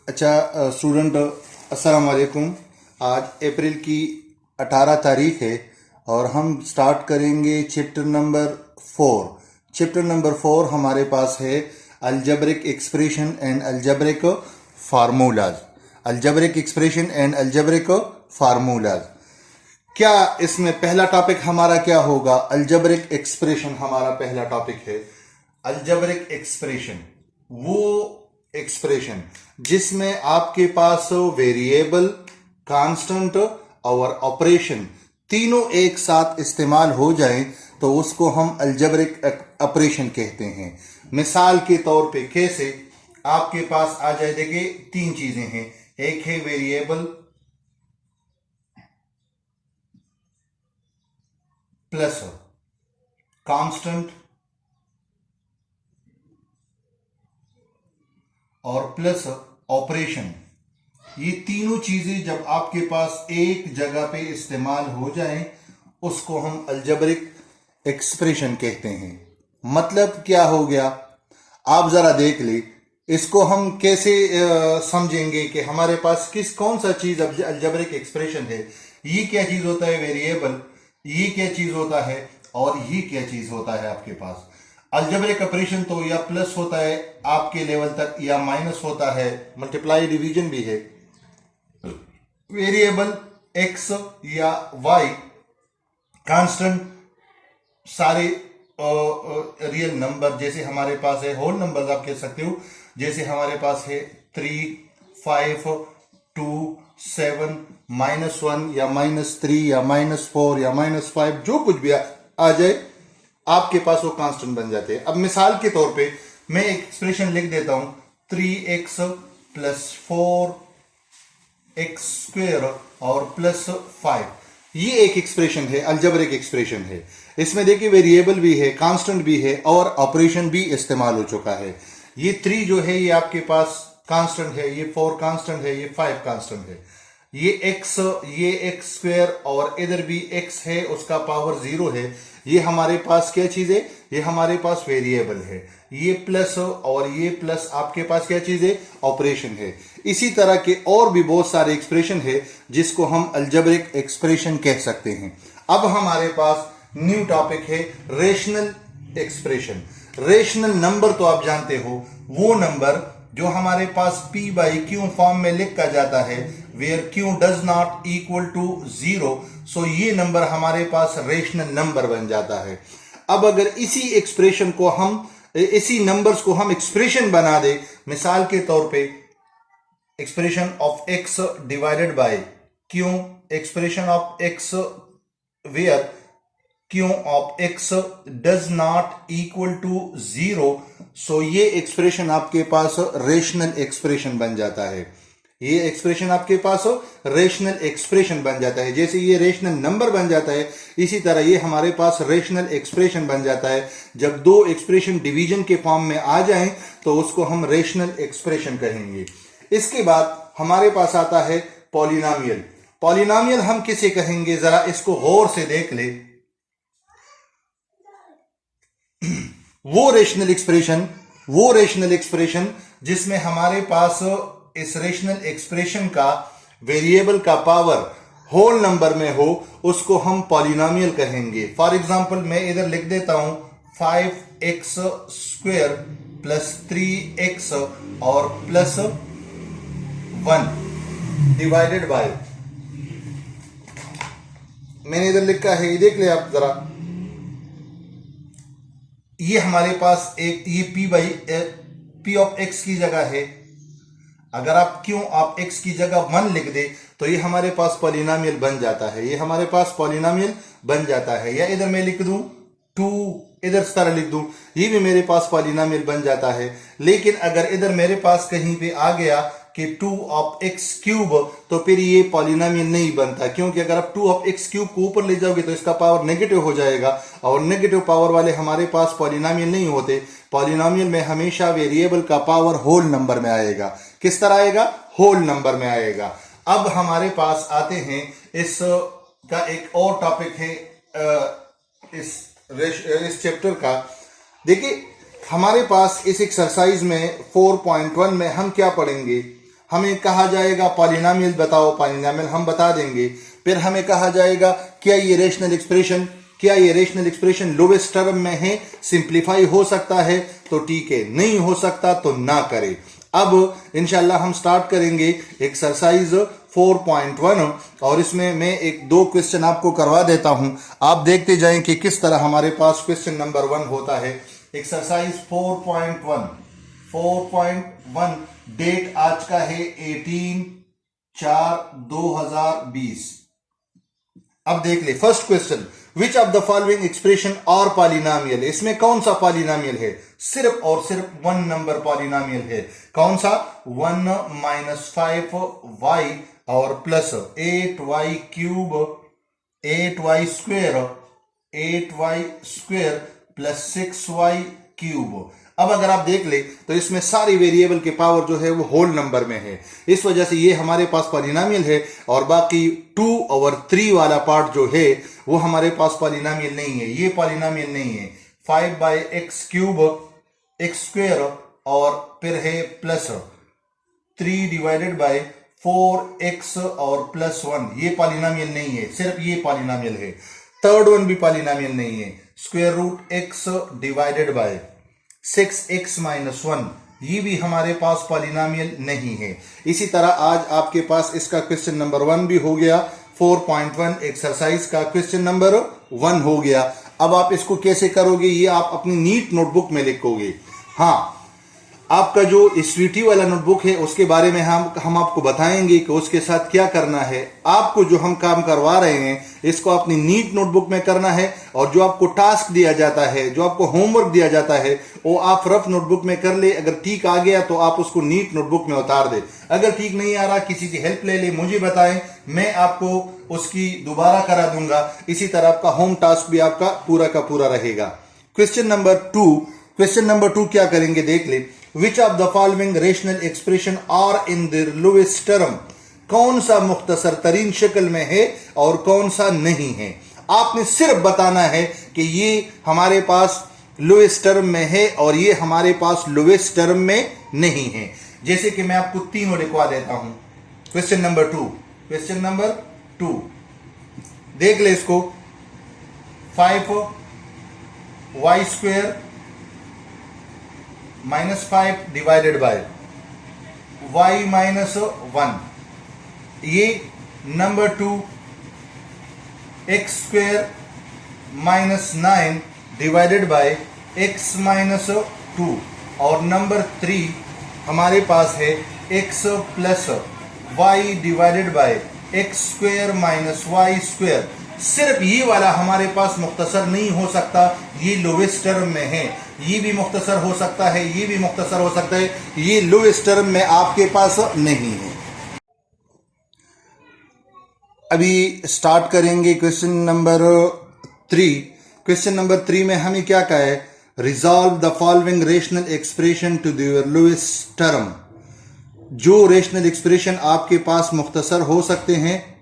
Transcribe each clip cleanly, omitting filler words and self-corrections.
अच्छा स्टूडेंट, अस्सलाम वालेकुम। आज अप्रैल की 18 तारीख है और हम स्टार्ट करेंगे चैप्टर नंबर 4। चैप्टर नंबर 4 हमारे पास है algebraic expression and algebraic formulas. Algebraic expression and algebraic formulas. क्या इसमें पहला टॉपिक हमारा क्या होगा? अलजेब्रिक एक्सप्रेशन हमारा पहला टॉपिक है। अलजेब्रिक एक्सप्रेशन वो एक्सप्रेशन जिसमें आपके पास वेरिएबल, कांस्टेंट और ऑपरेशन तीनों एक साथ इस्तेमाल हो जाए तो उसको हम अलजेब्रिक ऑपरेशन कहते हैं। मिसाल के तौर पे कैसे आपके पास आ जाए, देखिए तीन चीजें हैं। एक है वेरिएबल प्लस कांस्टेंट और प्लस ऑपरेशन। ये तीनों चीजें जब आपके पास एक जगह पे इस्तेमाल हो जाएं उसको हम अलजेब्रिक एक्सप्रेशन कहते हैं। मतलब क्या हो गया, आप जरा देख ले। इसको हम कैसे समझेंगे कि हमारे पास कौन सा चीज अलजेब्रिक एक्सप्रेशन है। ये क्या चीज होता है वेरिएबल, ये क्या चीज होता है और ये क्या चीज होता है आपके पास। अलजेब्रिक ऑपरेशन तो या प्लस होता है आपके लेवल तक या माइनस होता है, मल्टीप्लाई डिवीजन भी है। वेरिएबल एक्स या वाई, कांस्टेंट सारे रियल नंबर, जैसे हमारे पास है होल नंबर आप कह सकते हो। जैसे हमारे पास है 3, 5, 2, 7, -1 या -3 या -4 या -5, जो कुछ भी आ जाए आपके पास वो कांस्टेंट बन जाते हैं। अब मिसाल के तौर पे मैं एक एक्सप्रेशन लिख देता हूं, 3x + 4x² और +5। ये एक एक्सप्रेशन है, अलजेब्रिक एक्सप्रेशन है। इसमें देखिए वेरिएबल भी है, कांस्टेंट भी है और ऑपरेशन भी इस्तेमाल हो चुका है। ये 3 जो है ये आपके पास कांस्टेंट है, ये 4 कांस्टेंट है, ये 5 कांस्टेंट है। ये x² और इधर भी x है, उसका पावर 0 है। ये हमारे पास क्या चीज है, ये हमारे पास वेरिएबल है। ये प्लस और ये प्लस आपके पास क्या चीज है, ऑपरेशन है। इसी तरह के और भी बहुत सारे एक्सप्रेशन है जिसको हम अलजेब्रिक एक्सप्रेशन कह सकते हैं। अब हमारे पास न्यू टॉपिक है रेशनल एक्सप्रेशन। रेशनल नंबर तो आप जानते हो, वो नंबर जो हमारे पास p/q फॉर्म में लिखा जाता है, where q does not equal to 0। So ये नंबर हमारे पास रेशनल नंबर बन जाता है। अब अगर इसी एक्सप्रेशन को हम, इसी नंबर्स को हम एक्सप्रेशन बना दे, मिसाल के तौर पे expression of x divided by q, expression of x where q of x does not equal to 0। So ये एक्सप्रेशन आपके पास रेशनल एक्सप्रेशन बन जाता है। ये एक्सप्रेशन आपके पास रेशनल एक्सप्रेशन बन जाता है। जैसे ये रेशनल नंबर बन जाता है, इसी तरह ये हमारे पास रेशनल एक्सप्रेशन बन जाता है। जब दो एक्सप्रेशन डिवीजन के फॉर्म में आ जाएं तो उसको हम रेशनल एक्सप्रेशन कहेंगे। इसके बाद हमारे पास आता है पॉलिनोमियल। पॉलिनोमियल हम किसे कहेंगे, जरा इसको गौर से देख ले। वो रेशनल एक्सप्रेशन जिसमें हमारे पास इस रेशनल एक्सप्रेशन का वेरिएबल का पावर होल नंबर में हो, उसको हम पॉलिनोमियल कहेंगे। फॉर एग्जांपल मैं इधर लिख देता हूं 5x² + 3x और +1 डिवाइडेड बाय, मैंने इधर लिखा है, ये देख ले आप जरा। ये हमारे पास एक ये p ऑफ x की जगह है। अगर आप q ऑफ x की जगह 1 लिख दे तो ये हमारे पास पॉलिनोमियल बन जाता है। ये हमारे पास पॉलिनोमियल बन जाता है। या इधर मैं लिख दूं 2, इधर इस तरह लिख दूं, ये भी मेरे पास पॉलिनोमियल बन जाता है। लेकिन अगर इधर मेरे पास कहीं पे आ गया कि 2 ऑफ x³ तो फिर ये पॉलिनोमियल नहीं बनता, क्योंकि अगर आप 2 ऑफ x³ को ऊपर ले जाओगे तो इसका पावर नेगेटिव हो जाएगा और नेगेटिव पावर वाले हमारे पास पॉलिनोमियल नहीं होते। पॉलिनोमियल में हमेशा वेरिएबल का पावर होल नंबर में आएगा। किस तरह आएगा, होल नंबर में आएगा। अब हमारे पास आते हैं, इस का एक और टॉपिक है इस चैप्टर का। देखिए हमारे पास इस एक्सरसाइज में 4.1 में हम क्या पढ़ेंगे, हमें कहा जाएगा पॉलिनोमियल बताओ, पॉलिनोमियल हम बता देंगे। फिर हमें कहा जाएगा क्या ये रेशनल एक्सप्रेशन लोवेस्ट टर्म में है, सिंप्लीफाई हो सकता है, तो ठीक है, नहीं हो सकता तो ना करें। अब इंशाल्लाह हम स्टार्ट करेंगे एक्सरसाइज 4.1 और इसमें मैं एक दो क्वेश्चन आपको करवा देता हूं, आप देखते जाएं कि किस तरह हमारे पास क्वेश्चन नंबर 1 होता है। एक्सरसाइज 4.1 डेट आज का है 18/4/2020। अब देख ले first question, which of the following expression और पॉलिनोमियल, इसमें कौन सा पॉलिनोमियल है, सिर्फ और सिर्फ 1 नंबर पॉलिनोमियल है। कौन सा, 1 - 5y और plus 8y cube 8y square plus 6y cube. अब अगर आप देख ले तो इसमें सारी वेरिएबल के पावर जो है वो होल नंबर में है, इस वजह से ये हमारे पास पॉलिनोमियल है। और बाकी 2/3 वाला पार्ट जो है वो हमारे पास पॉलिनोमियल नहीं है, ये पॉलिनोमियल नहीं है। 5/x क्यूब x स्क्वेयर और फिर है प्लस 3/4x और प्लस 1, ये पॉलिनोमियल नहीं है, सिर्फ ये पॉलिनोमियल है। थर्ड वन भी पॉलिनोमियल नहीं है, square root x divided by 6x - 1, ये भी हमारे पास पॉलिनोमियल नहीं है। इसी तरह आज आपके पास इसका क्वेश्चन नंबर 1 भी हो गया, 4.1 एक्सरसाइज का क्वेश्चन नंबर 1 हो गया। अब आप इसको कैसे करोगे, ये आप अपनी नीट नोटबुक में लिखोगे। हाँ, आपका जो स्वीटी वाला नोटबुक है उसके बारे में हम आपको बताएंगे कि उसके साथ क्या करना है। आपको जो हम काम करवा रहे हैं इसको अपनी नीट नोटबुक में करना है, और जो आपको टास्क दिया जाता है, जो आपको होमवर्क दिया जाता है, वो आप रफ नोटबुक में कर ले। अगर ठीक आ गया तो आप उसको नीट नोटबुक में उतार दे, अगर ठीक नहीं आ रहा किसी की हेल्प ले ले, मुझे बताएं, मैं आपको उसकी दोबारा करा दूंगा। इसी तरह आपका होम टास्क भी आपका पूरा का पूरा रहेगा। क्वेश्चन नंबर 2 क्या करेंगे देख ले, which of the following rational expression are in the lowest term, कौन सा मुख्तसर तरीन शक्ल में है और कौन सा नहीं है। आपने सिर्फ बताना है कि ये हमारे पास लोएस्ट टर्म में है और ये हमारे पास लोएस्ट टर्म में नहीं है। जैसे कि मैं आपको तीनों लिखवा देता हूं। क्वेश्चन नंबर 2 देख ले इसको, 5y square -5 divided by y - 1, ये number 2 x square -9 divided bye x - 2, और नंबर 3 हमारे पास है x plus y divided by x square -y square. सिर्फ ये वाला हमारे पास मुख्तसर नहीं हो सकता, ये लोवेस्ट टर्म में है। ये भी मुख्तसर हो सकता है, ये भी मुख्तसर हो सकता है, ये लोवेस्ट टर्म में आपके पास नहीं है। अभी स्टार्ट करेंगे क्वेश्चन नंबर 3। क्वेश्चन नंबर 3 में हमें क्या कहा है, resolve the following rational expression to their lowest term. जो रेशनल एक्सप्रेशन आपके पास मुख्तसर हो सकते हैं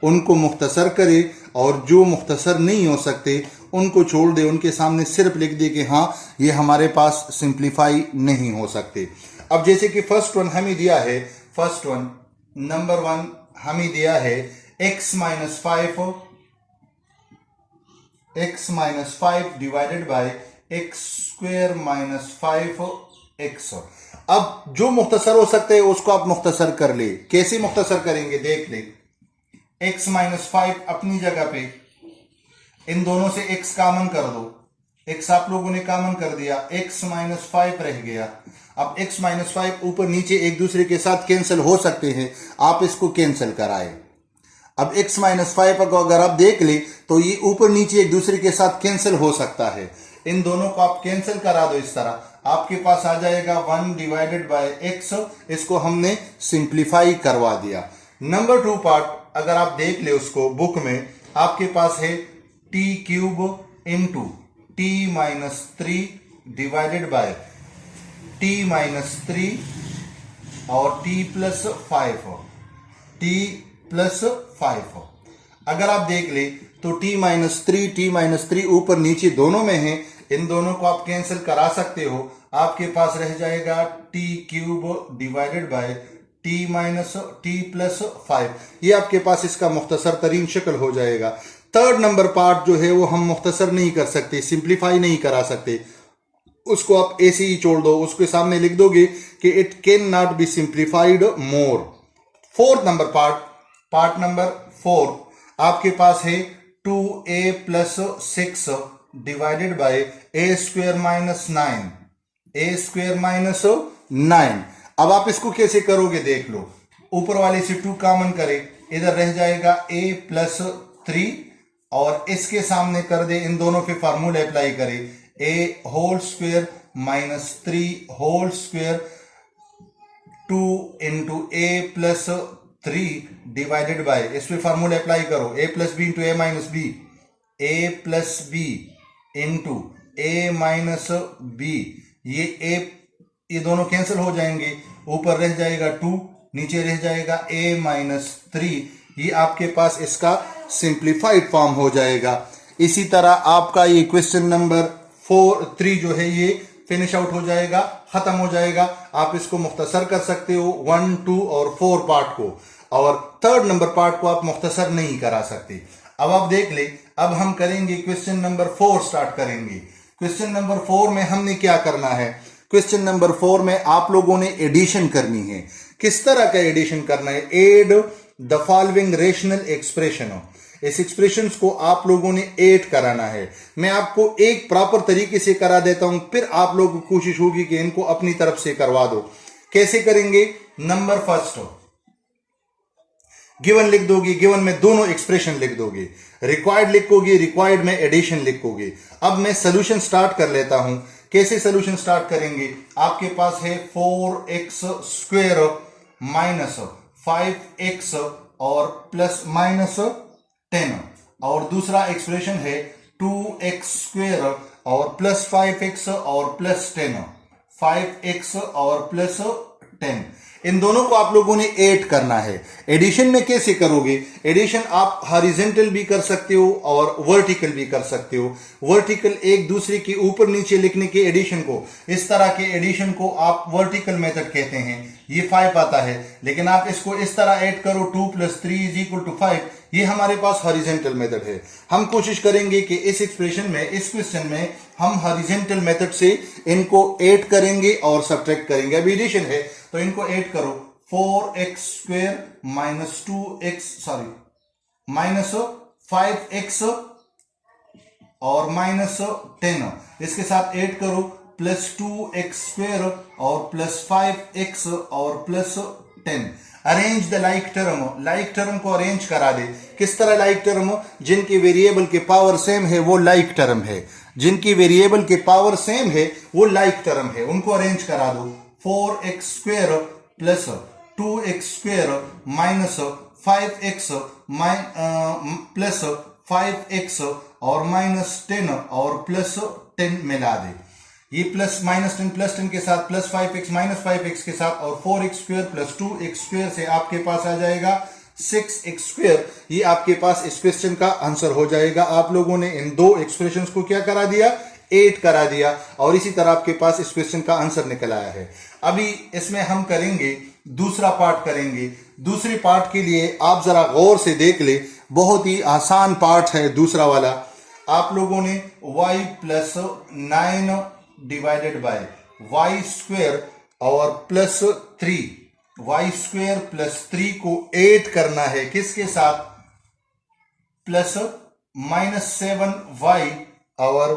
उनको मुख्तसर करे, और जो मुख्तसर नहीं हो सकते उनको छोड़ दे, उनके सामने सिर्फ लिख दे कि हाँ ये हमारे पास सिंप्लीफाई नहीं हो सकते। अब जैसे कि फर्स्ट वन हमें दिया है, फर्स्ट वन नंबर 1 हमें दिया है x - 5 divided by x square -5x। अब जो मुख्तसर हो सकते हैं उसको आप मुख्तसर कर ले। कैसे मुख्तसर करेंगे देख ले, x - 5 अपनी जगह पे, इन दोनों से x कॉमन कर दो, x आप लोगों ने कॉमन कर दिया, x - 5 रह गया। अब x - 5 ऊपर नीचे एक दूसरे के साथ कैंसिल हो सकते हैं, आप इसको कैंसिल कराए। अब x - 5 को अगर आप देख ले तो ये ऊपर नीचे एक दूसरे के साथ कैंसिल हो सकता है, इन दोनों को आप कैंसिल करा दो। इस तरह आपके पास आ जाएगा 1 डिवाइडेड बाय x, इसको हमने सिंप्लीफाई करवा दिया। नंबर 2 पार्ट अगर आप देख ले उसको बुक में, आपके पास है t cube into t - 3 divided bye t - 3 और t + 5। अगर आप देख ले तो t - 3 ऊपर नीचे दोनों में है, इन दोनों को आप कैंसिल करा सकते हो। आपके पास रह जाएगा t cube divided by T minus T plus 5। ये आपके पास इसका मुख्तसर तरीन शक्ल हो जाएगा। थर्ड नंबर पार्ट जो है वो हम मुख्तसर नहीं कर सकते, सिंप्लीफाई नहीं करा सकते, उसको आप ऐसे ही छोड़ दो, उसके सामने लिख दोगे कि it can not be simplified more. Fourth number part number 4 आपके पास है 2a plus 6 divided by A square minus 9, A square minus 9। अब आप इसको कैसे करोगे देख लो, ऊपर वाले से 2 कॉमन करे, इधर रह जाएगा a प्लस 3 और इसके सामने कर दे, इन दोनों पे फार्मूला अप्लाई करे, a whole square minus 3 whole square 2 into a plus 3 divided by, इस पे फार्मूला अप्लाई करो, a plus B into A minus B, a plus B into A minus B, ये दोनों कैंसिल हो जाएंगे, ऊपर रह जाएगा 2, नीचे रह जाएगा a माइनस 3। ये आपके पास इसका सिंप्लीफाइड फॉर्म हो जाएगा। इसी तरह आपका ये क्वेश्चन नंबर 3 जो है ये फिनिश आउट हो जाएगा, खत्म हो जाएगा। आप इसको मुख्तसर कर सकते हो 1, 2 और 4 पार्ट को, और थर्ड नंबर पार्ट को आप मुख्तसर नहीं करा सकते। अब आप देख ले, अब हम करेंगे क्वेश्चन नंबर 4 स्टार्ट करेंगे। क्वेश्चन नंबर 4 में हमने क्या करना है, क्वेश्चन नंबर 4 में आप लोगों ने एडिशन करनी है। किस तरह का एडिशन करना है, add the following rational expression. इस एक्सप्रेशन को आप लोगों ने ऐड कराना है। मैं आपको एक प्रॉपर तरीके से करा देता हूं, फिर आप लोगों की कोशिश होगी कि इनको अपनी तरफ से करवा दो। कैसे करेंगे, नंबर फर्स्ट गिवन लिख दोगे, गिवन में दोनों एक्सप्रेशन लिख दोगे, रिक्वायर्ड लिखोगे, रिक्वायर्ड में एडिशन लिखोगे। अब मैं सोल्यूशन स्टार्ट कर लेता हूं। कैसे सोल्यूशन स्टार्ट करेंगे, आपके पास है 4x स्क्वेयर माइनस 5x और प्लस माइनस 10, और दूसरा एक्सप्रेशन है 2x स्क्वेयर और प्लस 5x और प्लस 10, 5x और प्लस 10। इन दोनों को आप लोगों ने ऐड करना है। एडिशन में कैसे करोगे, एडिशन आप हॉरिजॉन्टल भी कर सकते हो और वर्टिकल भी कर सकते हो। वर्टिकल एक दूसरे के ऊपर नीचे लिखने के एडिशन को, इस तरह के एडिशन को आप वर्टिकल मेथड कहते हैं। ये 5 आता है, लेकिन आप इसको इस तरह ऐड करो 2 प्लस 3 इज इक्वल टू 5, ये हमारे पास हॉरिजॉन्टल मेथड है। हम कोशिश करेंगे कि इस एक्सप्रेशन में, इस क्वेश्चन में हम हॉरिजॉन्टल मेथड से इनको ऐड करेंगे और सब्ट्रैक्ट करेंगे। अब एडिशन है तो इनको ऐड करो, 4x स्क्वेयर माइनस 5x और माइनस 10, इसके साथ ऐड करो प्लस 2x स्क्वेयर और प्लस 5x और plus 10। Arrange the like term को अरेंज करा दे। किस तरह लाइक टर्म, जिनके वेरिएबल के पावर सेम है वो लाइक टर्म है, जिनकी वेरिएबल के पावर सेम है वो लाइक टर्म है, उनको अरेंज करा दो। 4x square plus 2x square minus 5x plus 5x और माइनस 10 और प्लस 10 मिला दे। ये प्लस माइनस 10 प्लस 10 के साथ प्लस 5x माइनस 5x के साथ और 4x square plus 2x square से आपके पास आ जाएगा 6x स्क्वेयर। ये आपके पास इस क्वेश्चन का आंसर हो जाएगा। आप लोगों ने इन दो एक्सप्रेशंस को क्या करा दिया, 8 करा दिया, और इसी तरह आपके पास इस क्वेश्चन का आंसर निकल आया है। अभी इसमें हम करेंगे दूसरा पार्ट करेंगे। दूसरे पार्ट के लिए आप जरा गौर से देख ले, बहुत ही आसान पार्ट है दूसरा वाला। आप लोगों ने y plus 9 divided by Y square और प्लस 3, वाई स्क्वेयर प्लस 3 को ऐड करना है, किसके साथ, प्लस माइनस 7y और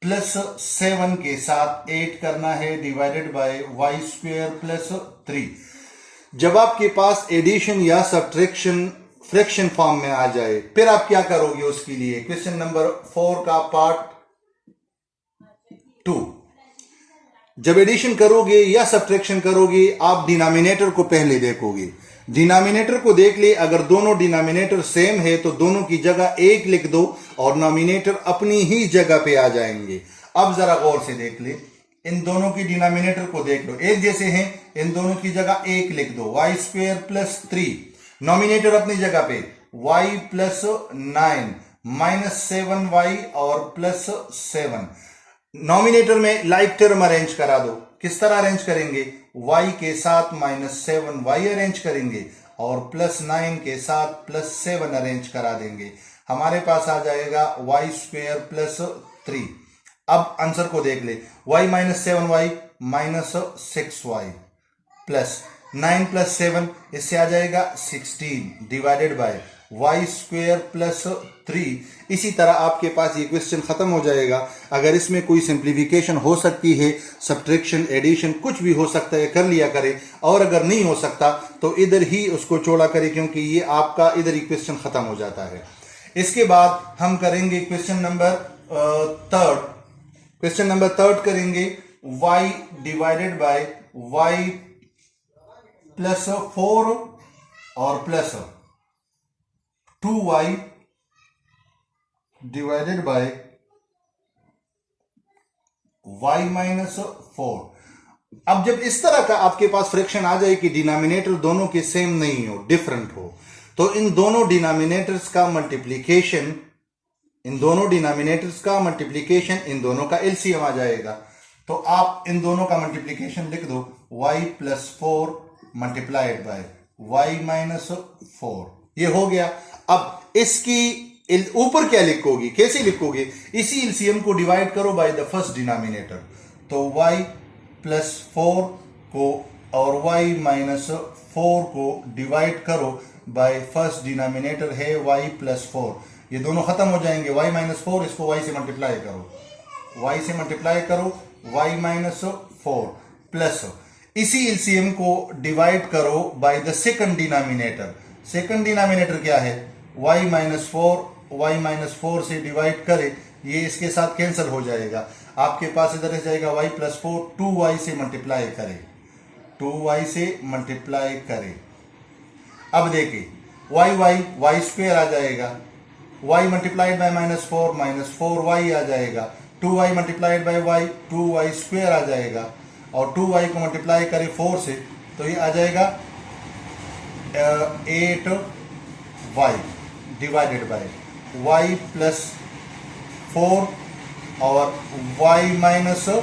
प्लस 7 के साथ ऐड करना है, divided by Y square plus 3। जब आपके पास एडिशन या सब्ट्रैक्शन फ्रैक्शन फॉर्म में आ जाए, फिर आप क्या करोगे उसके लिए। क्वेश्चन नंबर 4 का पार्ट 2, जब एडिशन करोगे या सब्ट्रैक्शन करोगे, आप डिनोमिनेटर को पहले देखोगे। डिनोमिनेटर को देख ले, अगर दोनों डिनोमिनेटर सेम है तो दोनों की जगह 1 लिख दो और नोमिनेटर अपनी ही जगह पे आ जाएंगे। अब जरा गौर से देख ले, इन दोनों की डिनोमिनेटर को देख लो, एक जैसे हैं, इन दोनों की जगह 1 लिख दो, वाई स्क्वेयर प्लस 3, नोमिनेटर अपनी जगह पे y प्लस 9 माइनस 7y और प्लस 7। नॉमिनेटर में लाइक टर्म अरेंज करा दो। किस तरह अरेंज करेंगे, y के साथ -7y अरेंज करेंगे और +9 के साथ +7 अरेंज करा देंगे। हमारे पास आ जाएगा y² + 3। अब आंसर को देख ले, y -7y -6y प्लस 9 + 7 इससे आ जाएगा 16 डिवाइडेड बाय y² + 3। इसी तरह आपके पास ये क्वेश्चन खत्म हो जाएगा। अगर इसमें कोई सिंप्लीफिकेशन हो सकती है, सब्ट्रैक्शन, एडिशन कुछ भी हो सकता है, कर लिया करे। और अगर नहीं हो सकता तो इधर ही उसको छोड़ा करे, क्योंकि ये आपका इधर ही क्वेश्चन खत्म हो जाता है। इसके बाद हम करेंगे question number third. Question number third करेंगे y डिवाइडेड बाय y +4 और +2y डिवाइडेड बाय y -4। अब जब इस तरह का आपके पास फ्रैक्शन आ जाए कि डिनोमिनेटर दोनों के सेम नहीं हो, डिफरेंट हो, तो इन दोनों डिनोमिनेटर्स का मल्टीप्लिकेशन, इन दोनों का एलसीएम आ जाएगा। तो आप इन दोनों का मल्टीप्लिकेशन लिख दो, y +4 मल्टीप्लाइड बाय y -4। ये हो गया। अब इसकी ऊपर क्या लिखोगे, कैसे लिखोगे? इसी एलसीएम को डिवाइड करो बाय द फर्स्ट डिनोमिनेटर। तो y +4 को और y -4 को डिवाइड करो बाय फर्स्ट डिनोमिनेटर है y +4। ये दोनों खत्म हो जाएंगे, y -4, इसको y से मल्टीप्लाई करो, y -4 प्लस इसी एलसीएम को डिवाइड करो by the second denominator. Second denominator क्या है? y -4 से डिवाइड करे, ये इसके साथ कैंसिल हो जाएगा। आपके पास इधर रह जाएगा y +4, 2y से मल्टीप्लाई करे, अब देखिए y² आ जाएगा, y मल्टीप्लाइड बाय -4y आ जाएगा, 2y multiplied by y 2y² आ जाएगा, और 2y को मल्टीप्लाई करें 4 से तो ये आ जाएगा 8y डिवाइडेड बाय y +4 और y -4।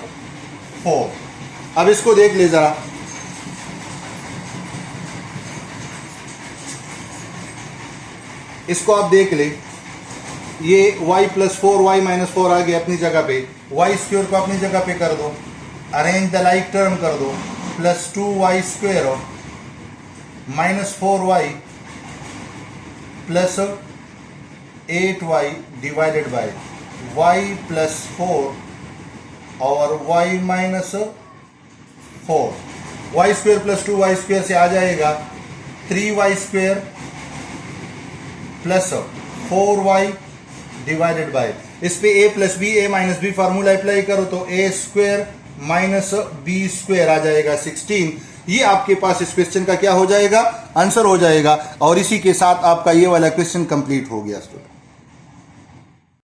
अब इसको देख ले जरा, इसको आप देख ले, ये y +4 y -4 आ गया अपनी जगह पे, y² को अपनी जगह पे कर दो, अरेंज द लाइक टर्म कर दो, +2y² -4y plus 8y divided by y +4 और y -4। y² + 2y² से आ जाएगा 3y² plus 4y divided by, इस पे a + b a - b formula apply करो तो a² -b² आ जाएगा 16। ये आपके पास इस क्वेश्चन का क्या हो जाएगा? आंसर हो जाएगा। और इसी के साथ आपका ये वाला क्वेश्चन कंप्लीट हो गया स्टूडेंट।